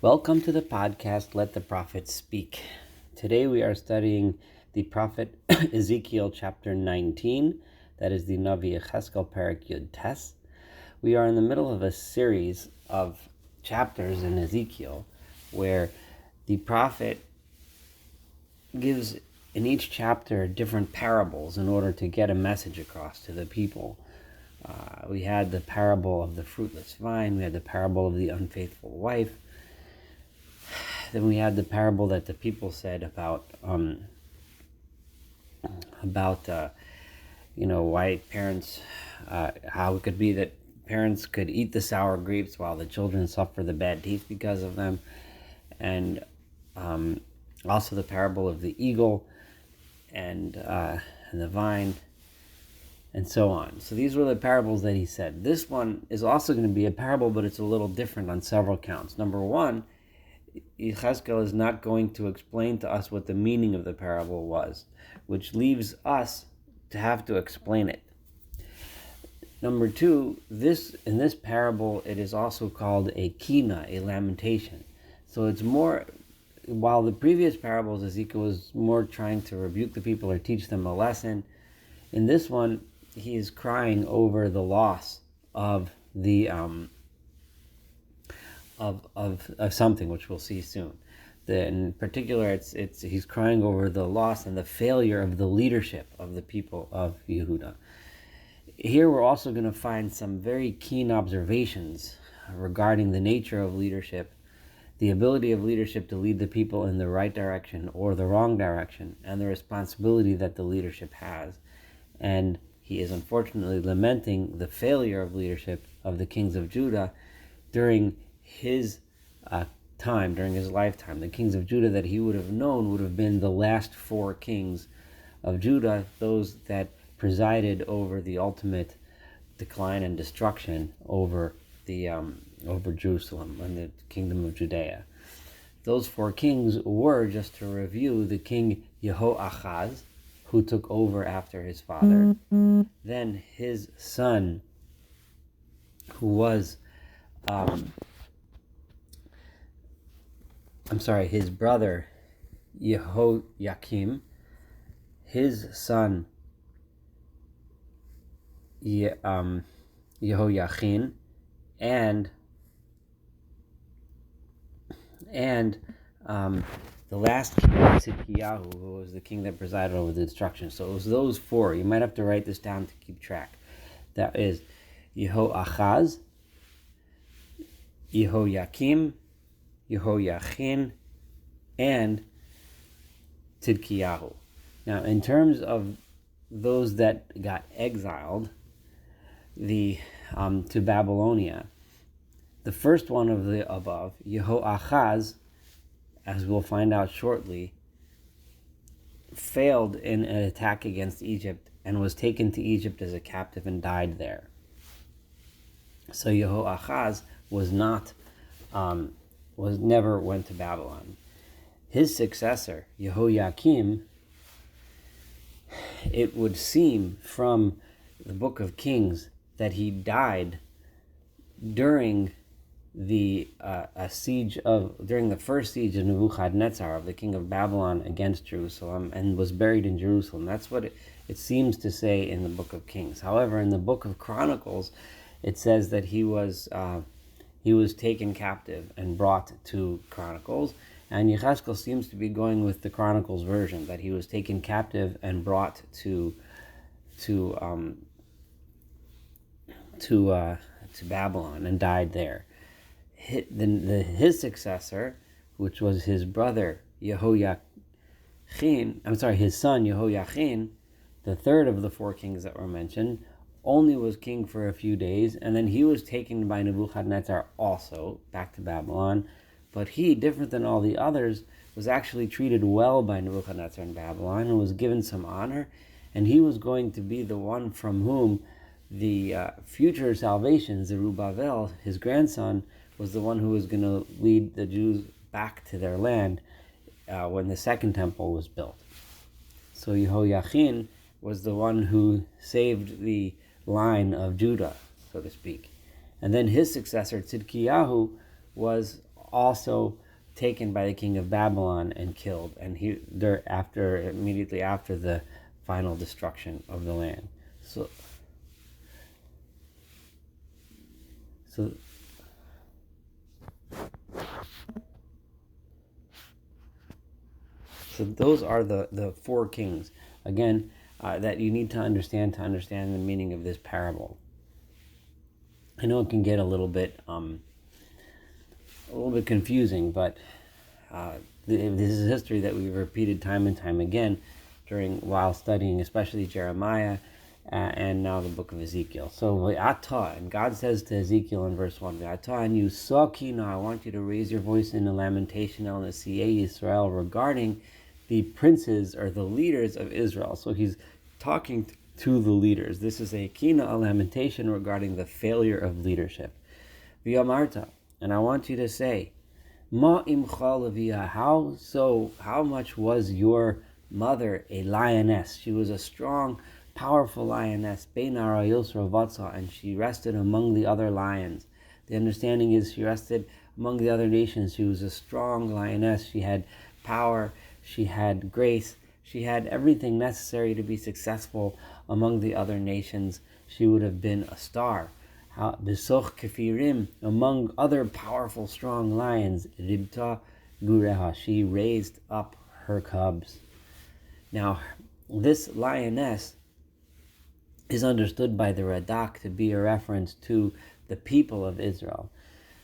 Welcome to the podcast, Let the Prophets Speak. Today we are studying the prophet Ezekiel chapter 19, that is the Navi Ezekiel Parak Yud Tes. We are in the middle of a series of chapters in Ezekiel where the prophet gives in each chapter different parables in order to get a message across to the people. We had the parable of the fruitless vine, we had the parable of the unfaithful wife. Then we had the parable that the people said about why parents, how it could be that parents could eat the sour grapes while the children suffer the bad teeth because of them, and also the parable of the eagle and the vine, and so on. So these were the parables that he said. This one is also going to be a parable, but it's a little different on several counts. Number one, Ezekiel is not going to explain to us what the meaning of the parable was, which leaves us to have to explain it. Number two, in this parable, it is also called a kina, a lamentation. So it's more, while the previous parables, Ezekiel was more trying to rebuke the people or teach them a lesson, in this one, he is crying over the loss of the of something, which we'll see soon. In particular, he's crying over the loss and the failure of the leadership of the people of Yehuda. Here we're also going to find some very keen observations regarding the nature of leadership, the ability of leadership to lead the people in the right direction or the wrong direction, and the responsibility that the leadership has. And he is unfortunately lamenting the failure of leadership of the kings of Judah during his time, during his lifetime. The kings of Judah that he would have known would have been the last four kings of Judah, those that presided over the ultimate decline and destruction over Jerusalem and the kingdom of Judea. Those four kings were, just to review, the king Yehoachaz, who took over after his father, then his son, who was his brother Yehoiakim, his son Yehoiachin, and the last king, Tzidkiyahu, who was the king that presided over the destruction. So it was those four. You might have to write this down to keep track. That is Yehoachaz, Yehoiakim, Yehoiachin, and Tzidkiyahu. Now, in terms of those that got exiled to Babylonia, the first one of the above, Yehoachaz, as we'll find out shortly, failed in an attack against Egypt and was taken to Egypt as a captive and died there. So Yehoachaz never went to Babylon. His successor, Yehoiakim, it would seem from the book of Kings that he died during the first siege of Nebuchadnezzar, of the king of Babylon, against Jerusalem, and was buried in Jerusalem. That's what it seems to say in the book of Kings. However, in the book of Chronicles, it says that he was taken captive and brought to Chronicles, and Yechezkel seems to be going with the Chronicles version, that he was taken captive and brought to Babylon and died there. His successor, which was his brother his son Yehoiachin, the third of the four kings that were mentioned, only was king for a few days, and then he was taken by Nebuchadnezzar also back to Babylon. But he, different than all the others, was actually treated well by Nebuchadnezzar in Babylon and was given some honor, and he was going to be the one from whom the future salvation, Zerubbabel, his grandson, was the one who was going to lead the Jews back to their land when the second temple was built. So Yehoiachin was the one who saved the line of Judah, so to speak. And then his successor, Tzidkiyahu, was also taken by the king of Babylon and killed, and immediately after the final destruction of the land. So those are the four kings, again, that you need to understand the meaning of this parable. I know it can get a little bit confusing, but this is history that we've repeated time and time again while studying, especially Jeremiah and now the book of Ezekiel. So V'ata, and God says to Ezekiel in verse 1, V'ata, and you saw Kina, I want you to raise your voice in a lamentation el Nesiyei Yisrael regarding the princes or the leaders of Israel. So he's talking to the leaders. This is a Kina, a lamentation regarding the failure of leadership. V'yamarta, and I want you to say, Ma imcha Leviah, how much was your mother a lioness? She was a strong, powerful lioness, Bein Arayos Ravatza, and she rested among the other lions. The understanding is she rested among the other nations. She was a strong lioness. She had power, she had grace, she had everything necessary to be successful among the other nations. She would have been a star. Besoch Kefirim, among other powerful, strong lions, Ribta Gureha, she raised up her cubs. Now, this lioness is understood by the Radak to be a reference to the people of Israel.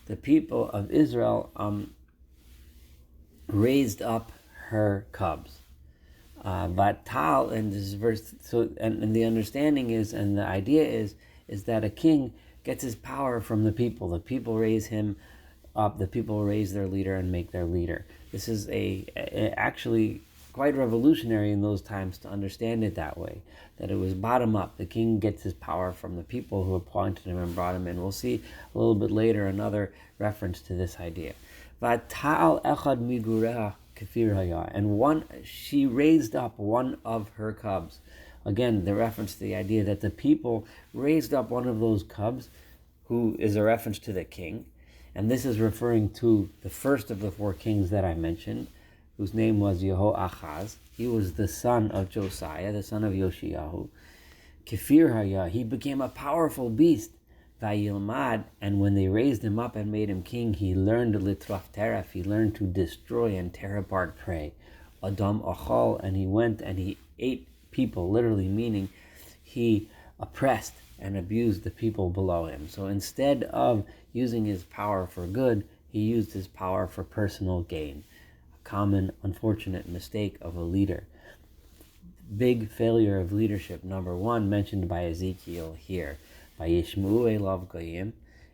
The people of Israel raised up her cubs. Vatal, in this verse, and the understanding is, and the idea is that a king gets his power from the people. The people raise him up. The people raise their leader and make their leader. This is actually quite revolutionary in those times to understand it that way, that it was bottom up. The king gets his power from the people who appointed him and brought him in. We'll see a little bit later another reference to this idea. Vatal echad migureha kefir haya, and she raised up one of her cubs. Again, the reference to the idea that the people raised up one of those cubs, who is a reference to the king. And this is referring to the first of the four kings that I mentioned, whose name was Yehoachaz. He was the son of Josiah, the son of Yoshiyahu. Kefir haya, he became a powerful beast. Vayilmad, and when they raised him up and made him king, he learned litraf teref, he learned to destroy and tear apart prey. Adam achal, and he went and he ate people, literally meaning he oppressed and abused the people below him. So instead of using his power for good, he used his power for personal gain. A common, unfortunate mistake of a leader. Big failure of leadership, number one, mentioned by Ezekiel here. Vayishmu elav goyim,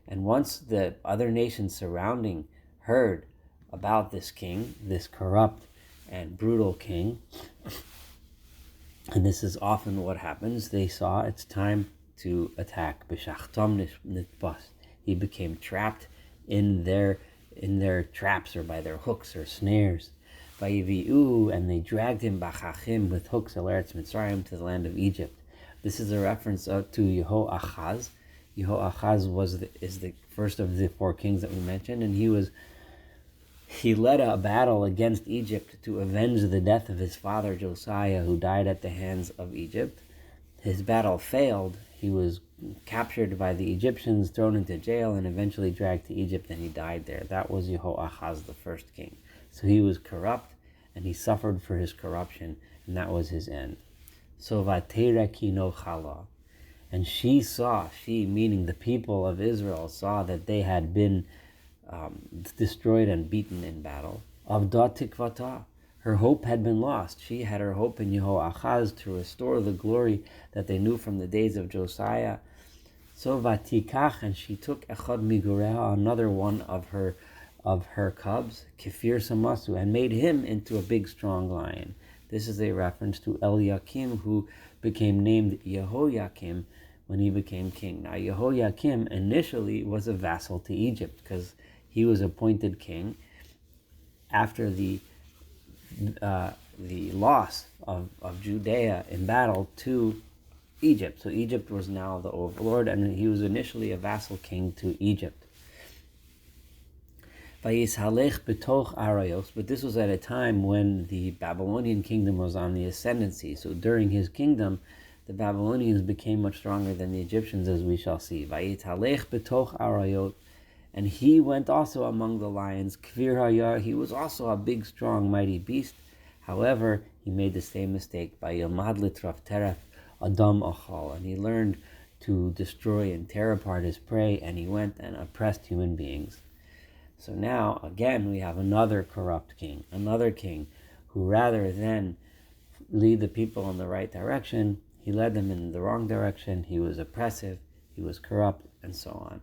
and once the other nations surrounding heard about this king, this corrupt and brutal king, and this is often what happens, they saw it's time to attack. B'shachtam nitbas, he became trapped in their traps or by their hooks or snares. Vayivi'u, and they dragged him b'chachim with hooks al eretz Mitzrayim to the land of Egypt. This is a reference to Yehoachaz. Yehoachaz is the first of the four kings that we mentioned, and he led a battle against Egypt to avenge the death of his father Josiah, who died at the hands of Egypt. His battle failed. He was captured by the Egyptians, thrown into jail, and eventually dragged to Egypt, and he died there. That was Yehoachaz, the first king. So he was corrupt, and he suffered for his corruption, and that was his end. So vatera kino chala, and she meaning the people of Israel, saw that they had been destroyed and beaten in battle. Avda tikvata, her hope had been lost. She had her hope in Yehoachaz to restore the glory that they knew from the days of Josiah. So vatikach, and she took echad migureha, another one of her cubs, kefir samasu, and made him into a big strong lion. This is a reference to Eliakim, who became named Yehoiakim when he became king. Now, Yehoiakim initially was a vassal to Egypt because he was appointed king after the loss of Judea in battle to Egypt. So Egypt was now the overlord, and he was initially a vassal king to Egypt. Vayishalech betoch arayos, but this was at a time when the Babylonian kingdom was on the ascendancy. So during his kingdom, the Babylonians became much stronger than the Egyptians, as we shall see. Vayishalech betoch arayot, and he went also among the lions. Kvir hayar, he was also a big, strong, mighty beast. However, he made the same mistake. Vayilmad litraf teref adam achal, and he learned to destroy and tear apart his prey, and he went and oppressed human beings. So now, again, we have another corrupt king, another king who rather than lead the people in the right direction, he led them in the wrong direction. He was oppressive, he was corrupt, and so on.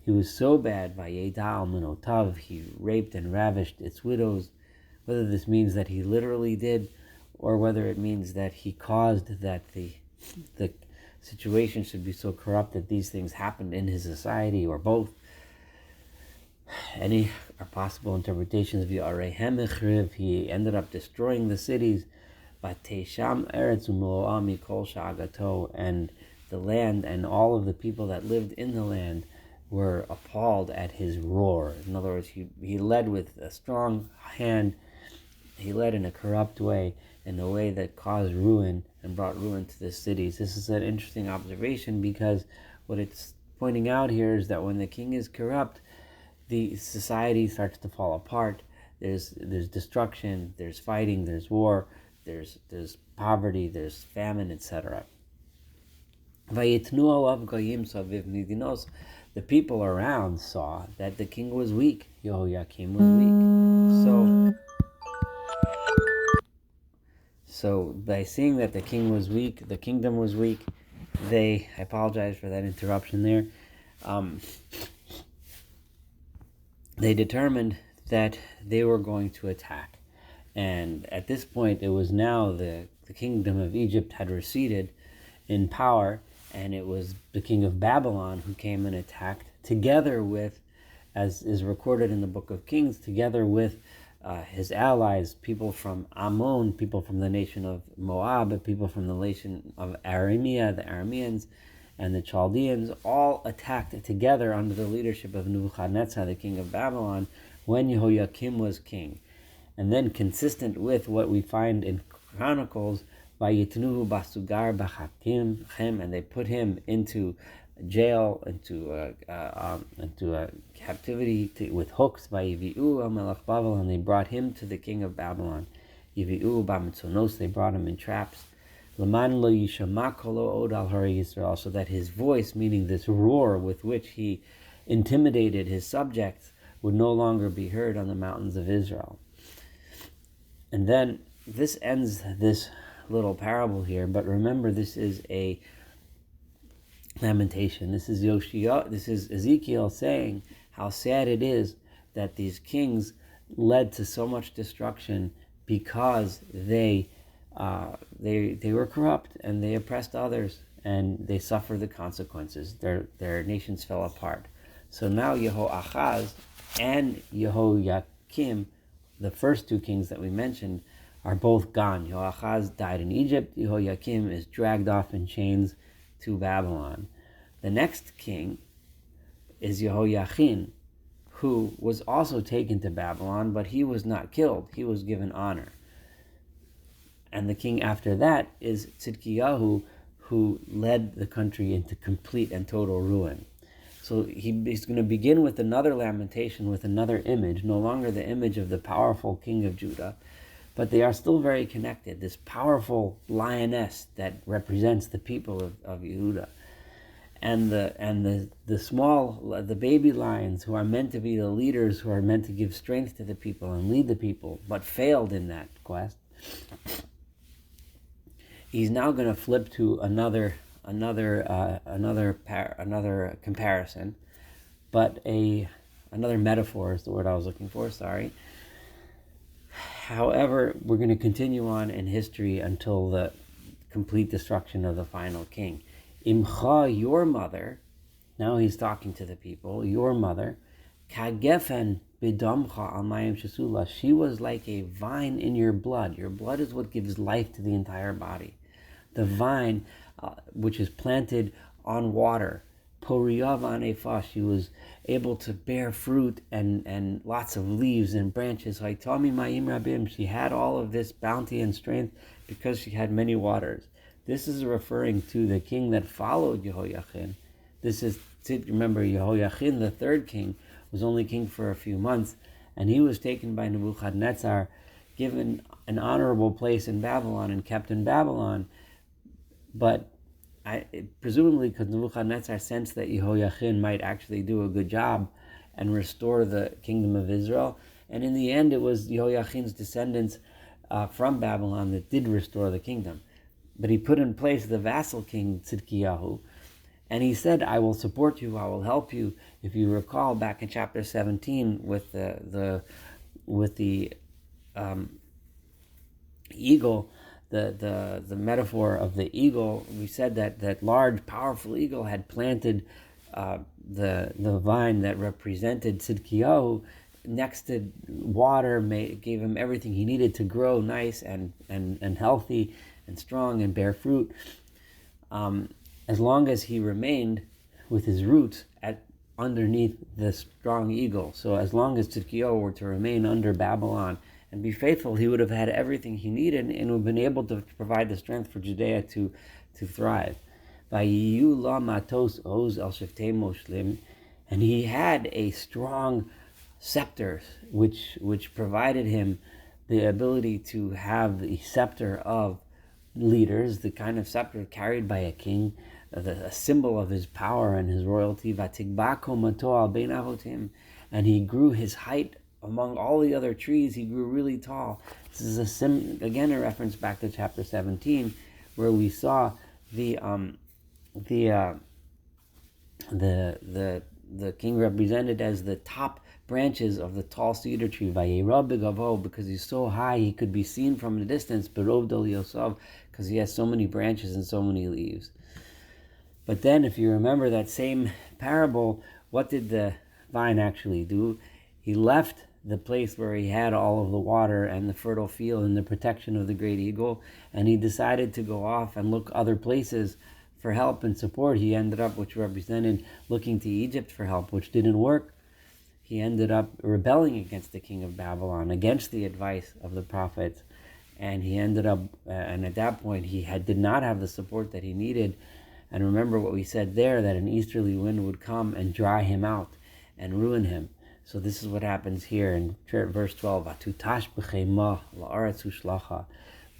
He was so bad, Vayedal Minotav, he raped and ravished its widows. Whether this means that he literally did, or whether it means that he caused that the situation should be so corrupt that these things happened in his society, or both. Any are possible interpretations. He ended up destroying the cities. And the land and all of the people that lived in the land were appalled at his roar. In other words, he led with a strong hand. He led in a corrupt way, in a way that caused ruin and brought ruin to the cities. This is an interesting observation, because what it's pointing out here is that when the king is corrupt, the society starts to fall apart. There's destruction, there's fighting, there's war, there's poverty, there's famine, etc. The people around saw that the king was weak. Yehoiakim was weak. So by seeing that the king was weak, the kingdom was weak, I apologize for that interruption there. They determined that they were going to attack. And at this point, it was now the kingdom of Egypt had receded in power, and it was the king of Babylon who came and attacked, together with, as is recorded in the book of Kings, together with his allies, people from Ammon, people from the nation of Moab, people from the nation of Aramea, the Arameans, and the Chaldeans, all attacked together under the leadership of Nebuchadnezzar, the king of Babylon, when Jehoiakim was king. And then, consistent with what we find in Chronicles, Vayitnuhu basugar b'chakim, and they put him into jail, into captivity with hooks, Vayivi'u al-melech Bavel, and they brought him to the king of Babylon. Yivi'u b'mitzonos, they brought him in traps. L'man lo yishama kolo od al hari Yisrael, so that his voice, meaning this roar with which he intimidated his subjects, would no longer be heard on the mountains of Israel. And then this ends this little parable here, but remember, this is a lamentation. This is Ezekiel saying how sad it is that these kings led to so much destruction because they were corrupt and they oppressed others and they suffered the consequences. Their nations fell apart. So now Yehoachaz and Yehoiakim, the first two kings that we mentioned, are both gone. Yehoachaz died in Egypt. Yehoiakim is dragged off in chains to Babylon. The next king is Yehoiachin, who was also taken to Babylon, but he was not killed. He was given honor. And the king after that is Tzidkiyahu, who led the country into complete and total ruin. So he's going to begin with another lamentation, with another image, no longer the image of the powerful king of Judah, but they are still very connected. This powerful lioness that represents the people of Yehuda, and the baby lions who are meant to be the leaders, who are meant to give strength to the people and lead the people, but failed in that quest. He's now going to flip to another comparison, but another metaphor is the word I was looking for. Sorry. However, we're going to continue on in history until the complete destruction of the final king. Imcha, your mother, now he's talking to the people, your mother, kagefen bidamcha amayim shesula, she was like a vine in your blood. Your blood is what gives life to the entire body. The vine, which is planted on water, Poriyav Efa, she was able to bear fruit and lots of leaves and branches. Haitami Ma'im Rabim, she had all of this bounty and strength because she had many waters. This is referring to the king that followed Jehoiachin. This is, remember, Jehoiachin, the third king, was only king for a few months, and he was taken by Nebuchadnezzar, given an honorable place in Babylon and kept in Babylon. But presumably because Nebuchadnezzar sensed that Jehoiachin might actually do a good job and restore the kingdom of Israel. And in the end, it was Jehoiachin's descendants from Babylon that did restore the kingdom. But he put in place the vassal king Tzidkiyahu, and he said, I will support you, I will help you. If you recall back in chapter 17 with the eagle, the metaphor of the eagle, we said that large, powerful eagle had planted the vine that represented Tzidkiyahu next to water, gave him everything he needed to grow nice and healthy and strong and bear fruit. As long as he remained with his roots underneath the strong eagle. So as long as Tzidkiyahu were to remain under Babylon and be faithful, he would have had everything he needed and would have been able to provide the strength for Judea to thrive. And he had a strong scepter, which provided him the ability to have the scepter of leaders, the kind of scepter carried by a king, a symbol of his power and his royalty. And he grew his height among all the other trees. He grew really tall. This is again a reference back to chapter 17, where we saw the king represented as the top branches of the tall cedar tree, because he's so high he could be seen from the distance, because he has so many branches and so many leaves. But then, if you remember that same parable, what did the vine actually do? He left the place where he had all of the water and the fertile field and the protection of the great eagle, and he decided to go off and look other places for help and support. He ended up, which represented looking to Egypt for help, which didn't work. He ended up rebelling against the king of Babylon, against the advice of the prophets, and he ended up, and at that point he did not have the support that he needed. And remember what we said there, that an easterly wind would come and dry him out and ruin him. So this is what happens here in verse 12.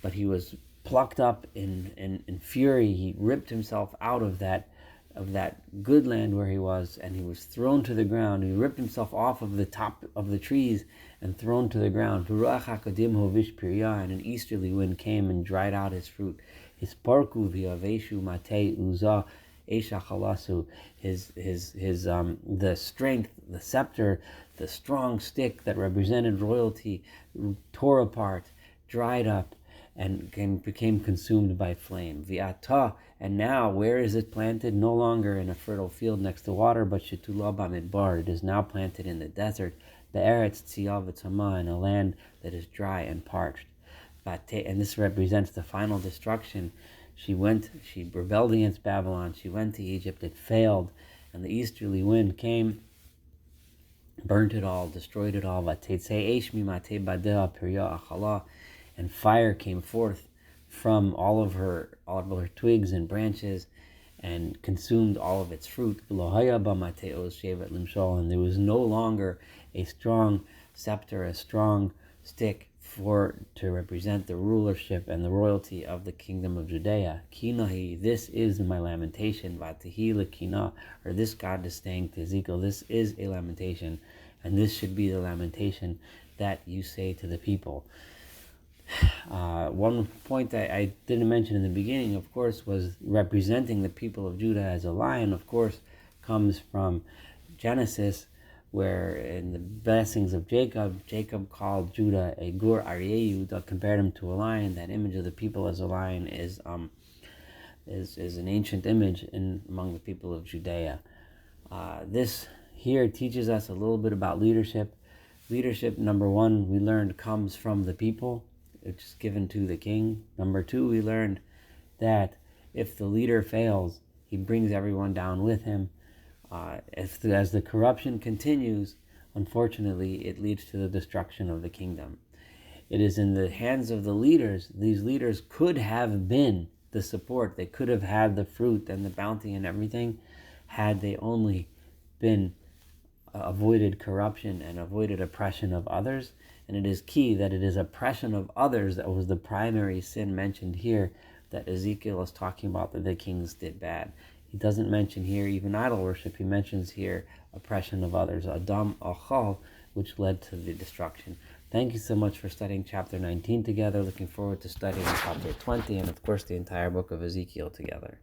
But he was plucked up in fury. He ripped himself out of that good land where he was, and he was thrown to the ground. He ripped himself off of the top of the trees and thrown to the ground. And an easterly wind came and dried out his fruit. His parku v'aveshu matei uza esha chalasu. His the strength, the scepter, the strong stick that represented royalty, tore apart, dried up, and became consumed by flame. V'ata, and now where is it planted? No longer in a fertile field next to water, but shetula bamidbar. It is now planted in the desert, be'eretz tzial v'tzama, in a land that is dry and parched. And this represents the final destruction. She rebelled against Babylon. She went to Egypt. It failed, and the easterly wind came, burnt it all, destroyed it all. And fire came forth from all of her twigs and branches, and consumed all of its fruit. And there was no longer a strong scepter, a strong stick to represent the rulership and the royalty of the kingdom of Judea. Kinahi, this is my lamentation. Vatihila kina, or this God is saying to Ezekiel, this is a lamentation, and this should be the lamentation that you say to the people. One point I didn't mention in the beginning, of course, was representing the people of Judah as a lion. Of course, comes from Genesis, where in the blessings of Jacob called Judah a gur aryehu, compared him to a lion. That image of the people as a lion is an ancient image among the people of Judea. This here teaches us a little bit about leadership. Leadership, number one, we learned comes from the people. It's given to the king. Number two, we learned that if the leader fails, he brings everyone down with him. As the corruption continues, unfortunately, it leads to the destruction of the kingdom. It is in the hands of the leaders. These leaders could have been the support. They could have had the fruit and the bounty and everything had they only been avoided corruption and avoided oppression of others. And it is key that it is oppression of others that was the primary sin mentioned here that Ezekiel is talking about, that the kings did bad. He doesn't mention here even idol worship. He mentions here oppression of others, Adam Achal, which led to the destruction. Thank you so much for studying chapter 19 together. Looking forward to studying chapter 20 and, of course, the entire book of Ezekiel together.